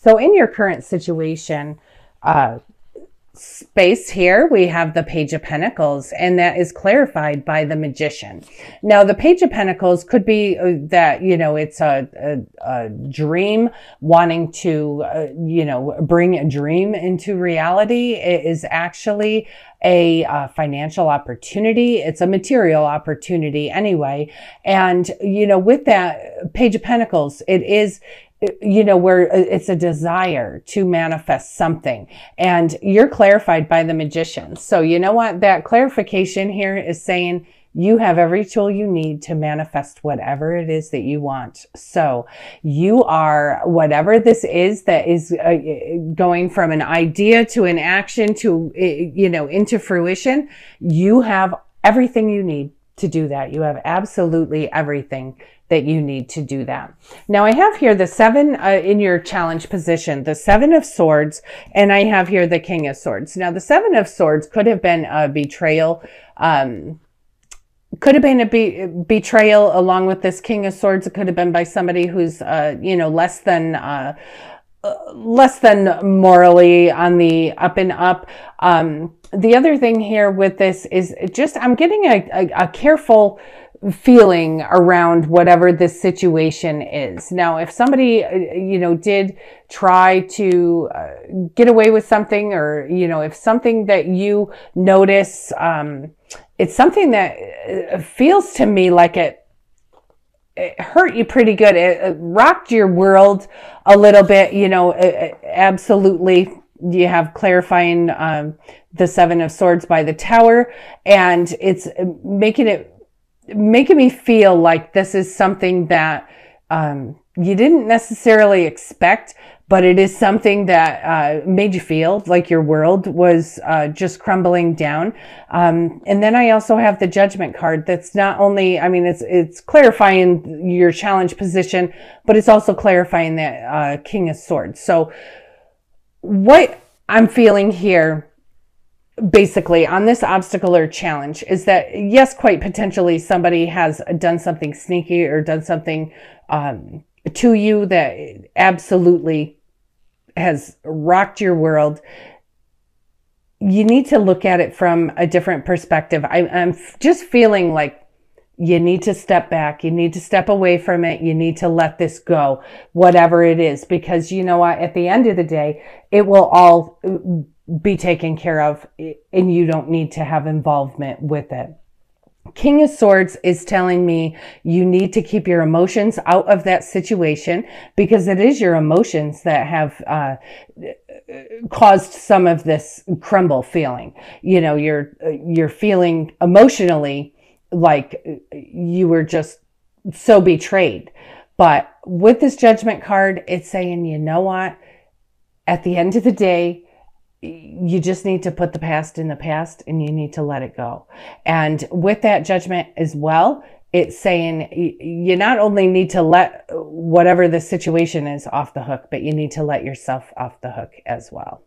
So in your current situation, space here, we have the Page of Pentacles, and that is clarified by the Magician. Now, the Page of Pentacles could be that, you know, it's a dream, wanting to, you know, bring a dream into reality. It is actually a financial opportunity. It's a material opportunity anyway. And, you know, with that Page of Pentacles, it is, you know, where it's a desire to manifest something, and you're clarified by the Magician. So you know what? That clarification here is saying you have every tool you need to manifest whatever it is that you want. So you are, whatever this is that is going from an idea to an action to, you know, into fruition, you have everything you need to do that. You have absolutely everything that you need to do that. Now I have here the 7 in your challenge position, the 7 of Swords, and I have here the King of Swords. Now the 7 of Swords could have been a betrayal, could have been a betrayal along with this King of Swords. It could have been by somebody who's, you know, less than morally on the up and up. The other thing here with this is just, I'm getting a careful feeling around whatever this situation is. Now, if somebody, you know, did try to get away with something, or, you know, if something that you notice, it's something that feels to me like it hurt you pretty good. It rocked your world a little bit, you know, absolutely. You have clarifying the 7 of Swords by the Tower, and it's making me feel like this is something that you didn't necessarily expect, but it is something that made you feel like your world was just crumbling down. And then I also have the Judgment card. That's not only, I mean, it's clarifying your challenge position, but it's also clarifying that King of Swords. So what I'm feeling here, basically, on this obstacle or challenge, is that yes, quite potentially somebody has done something sneaky or done something to you that absolutely has rocked your world. You need to look at it from a different perspective. I'm just feeling like you need to step back. You need to step away from it. You need to let this go, whatever it is, because you know what? At the end of the day, it will all be taken care of, and you don't need to have involvement with it. King of Swords is telling me you need to keep your emotions out of that situation, because it is your emotions that have caused some of this crumble feeling. You know, you're feeling emotionally like you were just so betrayed. But with this Judgment card, it's saying, you know what? At the end of the day, you just need to put the past in the past, and you need to let it go. And with that Judgment as well, it's saying you not only need to let whatever the situation is off the hook, but you need to let yourself off the hook as well.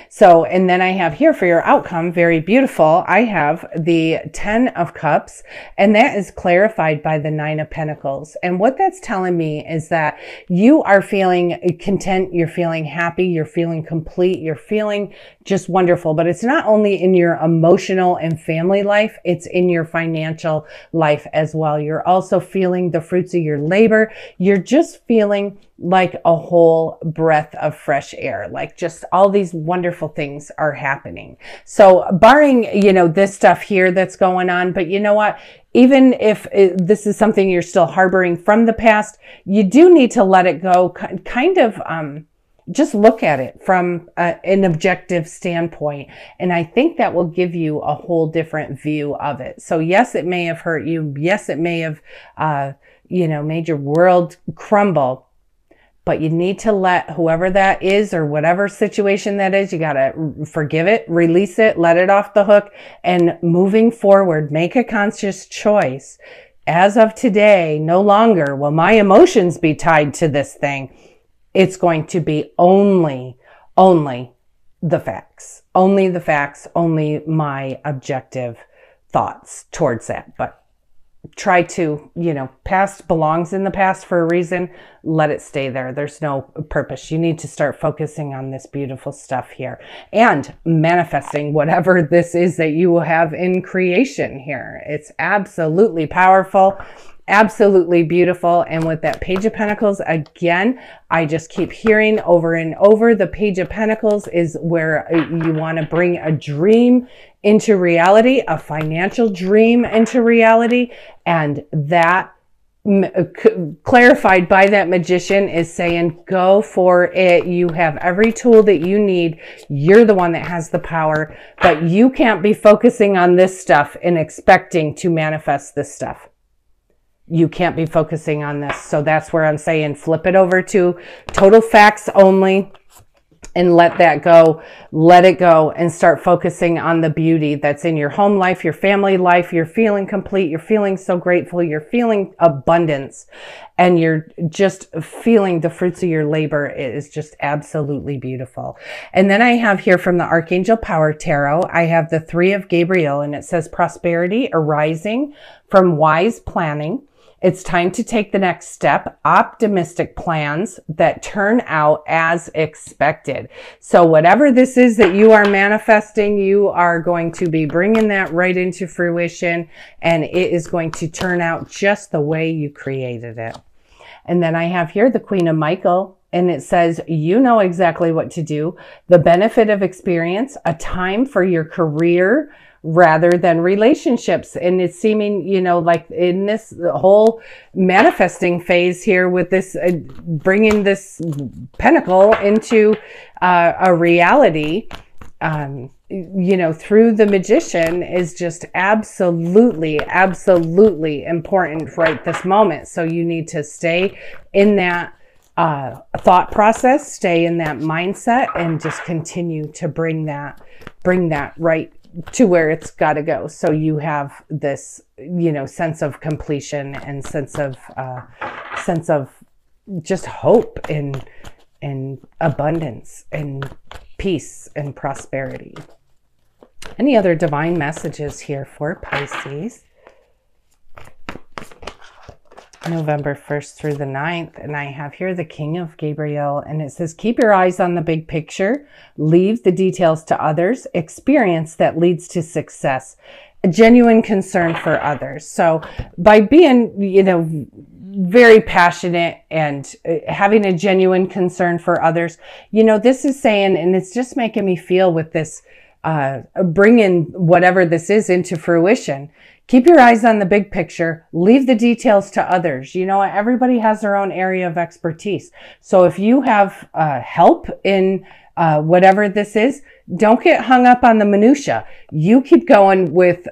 So, and then I have here for your outcome, very beautiful, I have the 10 of Cups, and that is clarified by the 9 of Pentacles. And what that's telling me is that you are feeling content, you're feeling happy, you're feeling complete, you're feeling just wonderful. But it's not only in your emotional and family life, it's in your financial life as well. You're also feeling the fruits of your labor. You're just feeling like a whole breath of fresh air, like just all these wonderful things are happening. So barring, you know, this stuff here that's going on, but you know what? Even if this is something you're still harboring from the past, you do need to let it go, kind of, just look at it from an objective standpoint. And I think that will give you a whole different view of it. So yes, it may have hurt you. Yes, it may have, you know, made your world crumble. But you need to let whoever that is or whatever situation that is, you got to forgive it, release it, let it off the hook, and moving forward, make a conscious choice. As of today, no longer will my emotions be tied to this thing. It's going to be only the facts, only my objective thoughts towards that. But try to, past belongs in the past for a reason. Let it stay there. There's no purpose. You need to start focusing on this beautiful stuff here and manifesting whatever this is that you will have in creation here. It's absolutely powerful, absolutely beautiful. And with that Page of Pentacles, again, I just keep hearing over and over, the Page of Pentacles is where you want to bring a dream into reality, a financial dream into reality. And that clarified by that Magician is saying, go for it. You have every tool that you need. You're the one that has the power, but you can't be focusing on this stuff and expecting to manifest this stuff. You can't be focusing on this. So that's where I'm saying flip it over to total facts only and let that go. Let it go and start focusing on the beauty that's in your home life, your family life. You're feeling complete. You're feeling so grateful. You're feeling abundance and you're just feeling the fruits of your labor. It is just absolutely beautiful. And then I have here from the Archangel Power Tarot, I have the 3 of Gabriel, and it says prosperity arising from wise planning. It's time to take the next step, optimistic plans that turn out as expected. So whatever this is that you are manifesting, you are going to be bringing that right into fruition, and it is going to turn out just the way you created it. And then I have here the Queen of Michael, and it says, you know exactly what to do. The benefit of experience, a time for your career rather than relationships. And it's seeming, like in this whole manifesting phase here with this, bringing this pentacle into a reality, through the Magician is just absolutely, absolutely important right this moment. So you need to stay in that thought process, stay in that mindset, and just continue to bring that right to where it's got to go. So you have this, sense of completion and sense of just hope and abundance and peace and prosperity. Any other divine messages here for Pisces? November 1st through the 9th. And I have here the King of Gabriel, and it says, keep your eyes on the big picture, leave the details to others, experience that leads to success, a genuine concern for others. So by being, very passionate and having a genuine concern for others, this is saying, and it's just making me feel with this, bringing whatever this is into fruition. Keep your eyes on the big picture. Leave the details to others. Everybody has their own area of expertise. So if you have help in whatever this is, don't get hung up on the minutia. You keep going with,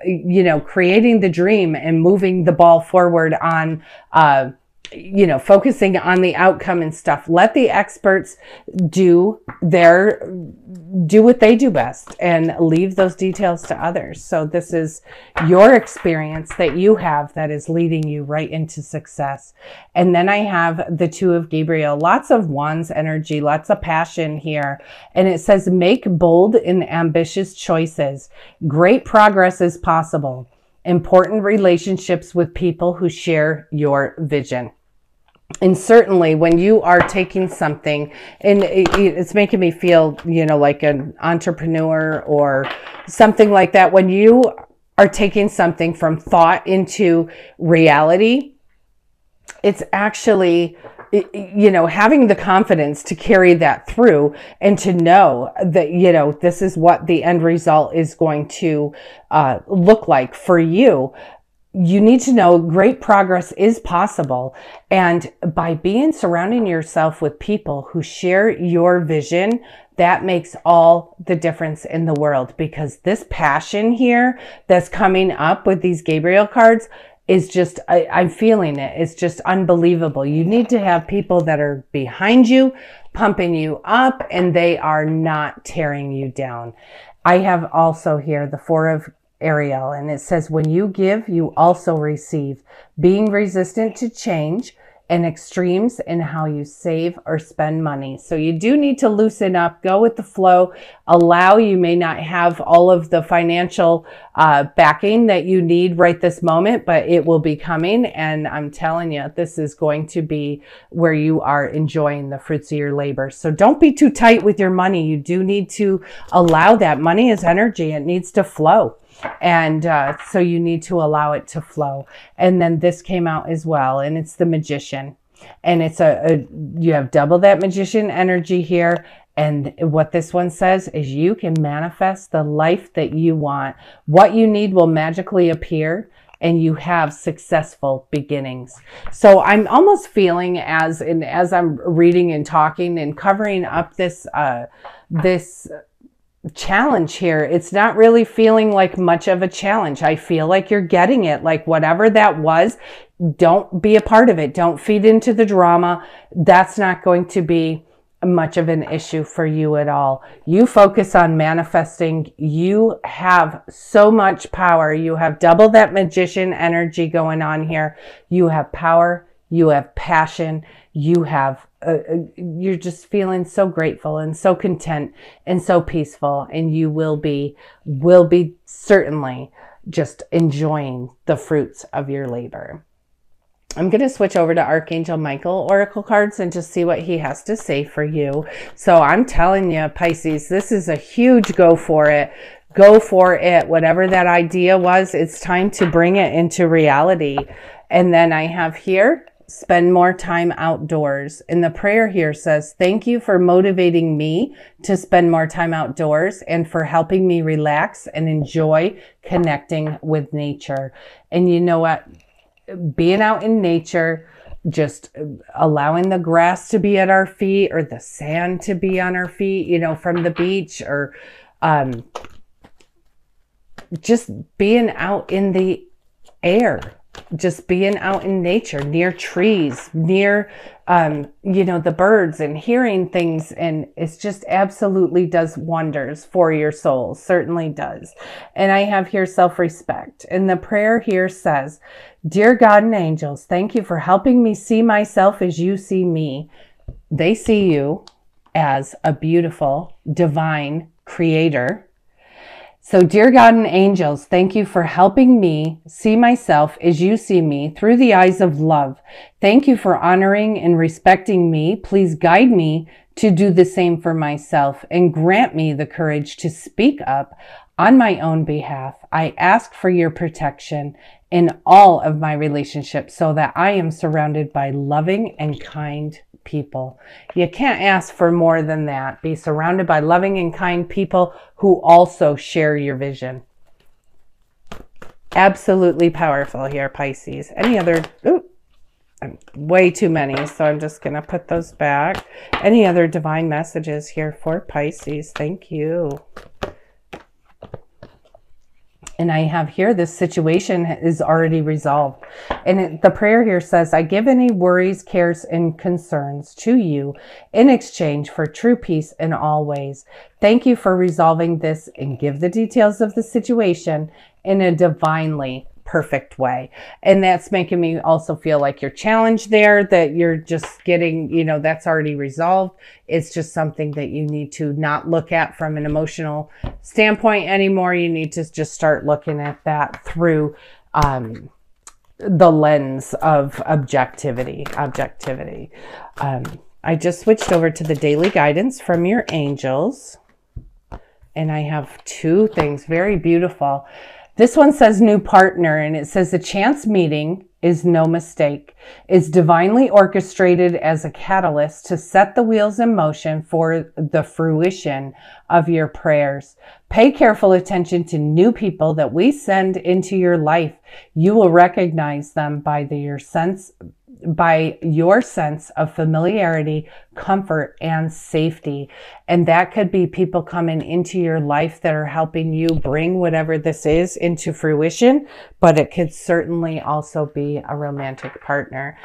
creating the dream and moving the ball forward on, focusing on the outcome and stuff. Let the experts do what they do best and leave those details to others. So this is your experience that you have that is leading you right into success. And then I have the 2 of Gabriel, lots of wands energy, lots of passion here. And it says, make bold and ambitious choices. Great progress is possible. Important relationships with people who share your vision. And certainly when you are taking something, and it's making me feel, like an entrepreneur or something like that, when you are taking something from thought into reality, it's actually, having the confidence to carry that through and to know that, this is what the end result is going to look like for you. You need to know great progress is possible. And by surrounding yourself with people who share your vision, that makes all the difference in the world, because this passion here that's coming up with these Gabriel cards is just, I'm feeling it. It's just unbelievable. You need to have people that are behind you, pumping you up, and they are not tearing you down. I have also here the 4 of Ariel, and it says, when you give, you also receive. Being resistant to change and extremes in how you save or spend money. So you do need to loosen up, go with the flow, you may not have all of the financial backing that you need right this moment, but it will be coming. And I'm telling you, this is going to be where you are enjoying the fruits of your labor. So don't be too tight with your money. You do need to allow that. Money is energy. It needs to flow. And so you need to allow it to flow. And then this came out as well, and it's the Magician. And it's you have double that Magician energy here. And what this one says is you can manifest the life that you want. What you need will magically appear, and you have successful beginnings. So I'm almost feeling as I'm reading and talking and covering up this challenge here, it's not really feeling like much of a challenge. I feel like you're getting it. Like whatever that was, don't be a part of it. Don't feed into the drama. That's not going to be much of an issue for you at all. You focus on manifesting. You have so much power. You have double that Magician energy going on here. You have power. You have passion. You have you're just feeling so grateful and so content and so peaceful, and you will be certainly just enjoying the fruits of your labor. I'm going to switch over to Archangel Michael Oracle cards and just see what he has to say for you. So I'm telling you, Pisces, this is a huge go for it. Go for it. Whatever that idea was, it's time to bring it into reality. And then I have here, spend more time outdoors. And the prayer here says, thank you for motivating me to spend more time outdoors and for helping me relax and enjoy connecting with nature. And you know what? Being out in nature, just allowing the grass to be at our feet or the sand to be on our feet, you know, from the beach, or just being out in the air. Just being out in nature, near trees, near, you know, the birds, and hearing things. And it's just absolutely does wonders for your soul. Certainly does. And I have here self-respect. And the prayer here says, dear God and angels, thank you for helping me see myself as you see me. They see you as a beautiful, divine creator. So dear God and angels, thank you for helping me see myself as you see me through the eyes of love. Thank you for honoring and respecting me. Please guide me to do the same for myself and grant me the courage to speak up on my own behalf. I ask for your protection in all of my relationships so that I am surrounded by loving and kind people. You can't ask for more than that. Be surrounded by loving and kind people who also share your vision. Absolutely powerful here, Pisces. Any other, way too many, so I'm just going to put those back. Any other divine messages here for Pisces? Thank you. And I have here, this situation is already resolved. And the prayer here says, I give any worries, cares, and concerns to you in exchange for true peace in all ways. Thank you for resolving this, and give the details of the situation in a divinely perfect way. And that's making me also feel like you're challenged there, that you're just getting, you know, that's already resolved. It's just something that you need to not look at from an emotional standpoint anymore. You need to just start looking at that through the lens of objectivity. I just switched over to the daily guidance from your angels, and I have two things, very beautiful. This one says new partner, and it says a chance meeting is no mistake. It's divinely orchestrated as a catalyst to set the wheels in motion for the fruition of your prayers. Pay careful attention to new people that we send into your life. You will recognize them by your sense of familiarity, comfort, and safety. And that could be people coming into your life that are helping you bring whatever this is into fruition, but it could certainly also be a romantic partner.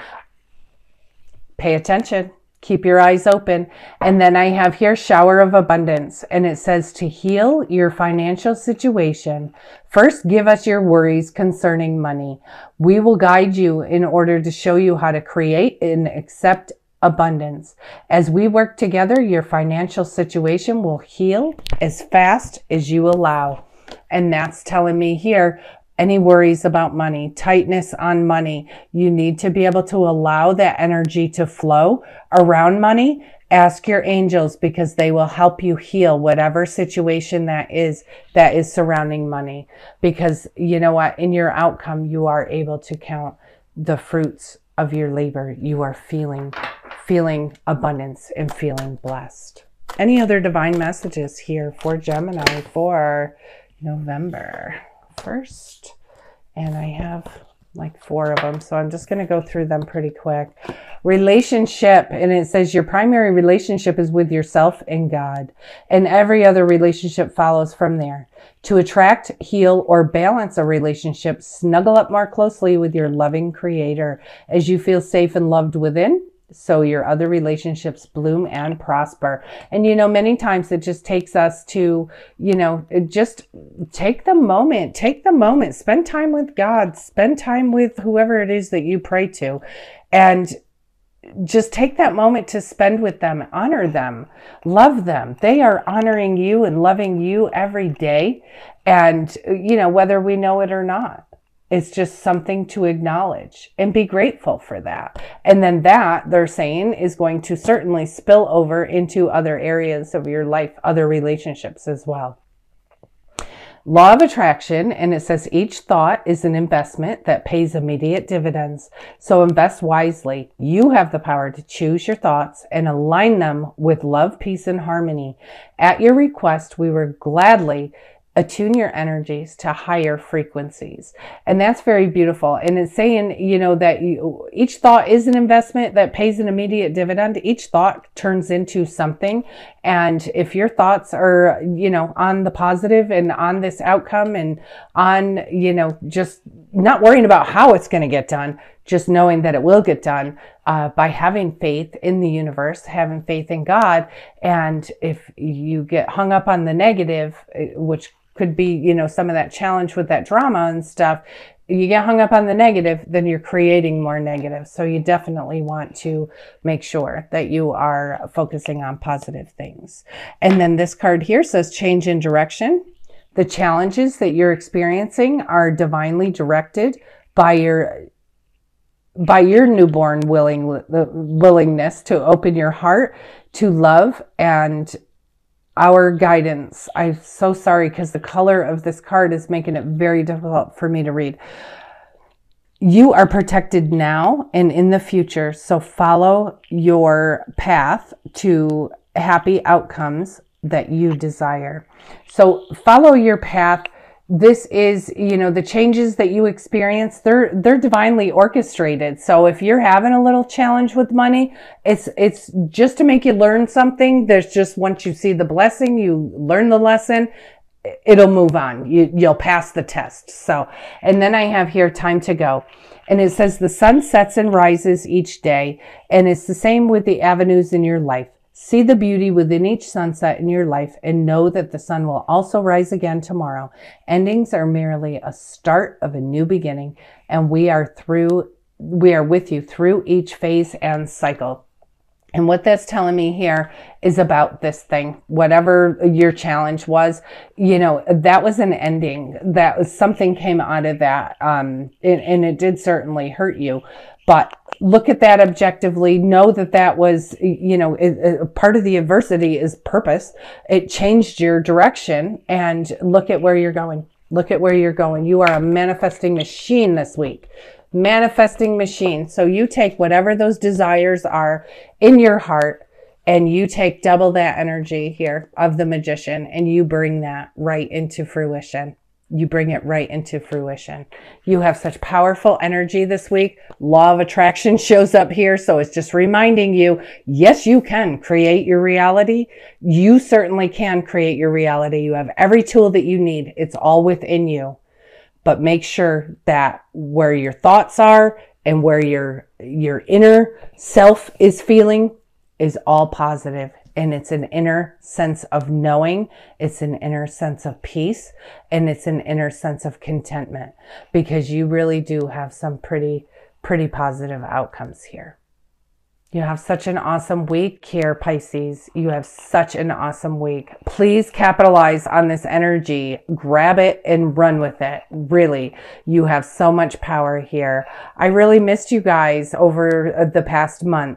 Pay attention. Keep your eyes open. And then I have here shower of abundance, and it says to heal your financial situation. First, give us your worries concerning money. We will guide you in order to show you how to create and accept abundance. As we work together, your financial situation will heal as fast as you allow. And that's telling me here, any worries about money, tightness on money, you need to be able to allow that energy to flow around money. Ask your angels, because they will help you heal whatever situation that is surrounding money. Because you know what? In your outcome, you are able to count the fruits of your labor. You are feeling abundance and feeling blessed. Any other divine messages here for Gemini for November 1st? And I have like 4 of them, so I'm just going to go through them pretty quick. Relationship, and it says your primary relationship is with yourself and God, and every other relationship follows from there. To attract, heal, or balance a relationship, snuggle up more closely with your loving Creator. As you feel safe and loved within, so your other relationships bloom and prosper. And, many times it just takes us to, just take the moment, spend time with God, spend time with whoever it is that you pray to, and just take that moment to spend with them, honor them, love them. They are honoring you and loving you every day. And, whether we know it or not. It's just something to acknowledge and be grateful for that. And then that, they're saying, is going to certainly spill over into other areas of your life, other relationships as well. Law of attraction, and it says each thought is an investment that pays immediate dividends. So invest wisely. You have the power to choose your thoughts and align them with love, peace, and harmony. At your request, we will gladly attune your energies to higher frequencies. And that's very beautiful. And it's saying, that each thought is an investment that pays an immediate dividend. Each thought turns into something. And if your thoughts are, on the positive and on this outcome and on, just not worrying about how it's going to get done, just knowing that it will get done by having faith in the universe, having faith in God. And if you get hung up on the negative, which could be, some of that challenge with that drama and stuff, you get hung up on the negative, then you're creating more negative. So you definitely want to make sure that you are focusing on positive things. And then this card here says change in direction. The challenges that you're experiencing are divinely directed by your newborn willingness to open your heart to love and our guidance. I'm so sorry because the color of this card is making it very difficult for me to read. You are protected now and in the future, so follow your path to happy outcomes that you desire. So follow your path. This is, the changes that you experience, they're divinely orchestrated. So if you're having a little challenge with money, it's just to make you learn something. There's just, once you see the blessing, you learn the lesson, it'll move on. You'll pass the test. So, and then I have here time to go. And it says the sun sets and rises each day. And it's the same with the avenues in your life. See the beauty within each sunset in your life and know that the sun will also rise again tomorrow. Endings are merely a start of a new beginning, and we are with you through each phase and cycle. And what that's telling me here is about this thing, whatever your challenge was, that was an ending. That was something came out of that. And it did certainly hurt you. But look at that objectively. Know that was, part of the adversity is purpose. It changed your direction, and look at where you're going. Look at where you're going. You are a manifesting machine this week. Manifesting machine. So you take whatever those desires are in your heart, and you take double that energy here of the magician, and you bring that right into fruition. You bring it right into fruition. You have such powerful energy this week. Law of attraction shows up here. So it's just reminding you, yes, you can create your reality. You certainly can create your reality. You have every tool that you need. It's all within you. But make sure that where your thoughts are and where your inner self is feeling, is all positive, and it's an inner sense of knowing, it's an inner sense of peace, and it's an inner sense of contentment, because you really do have some pretty positive outcomes here. You have such an awesome week here, Pisces. You have such an awesome week. Please capitalize on this energy. Grab it and run with it. Really, you have so much power here. I really missed you guys over the past month.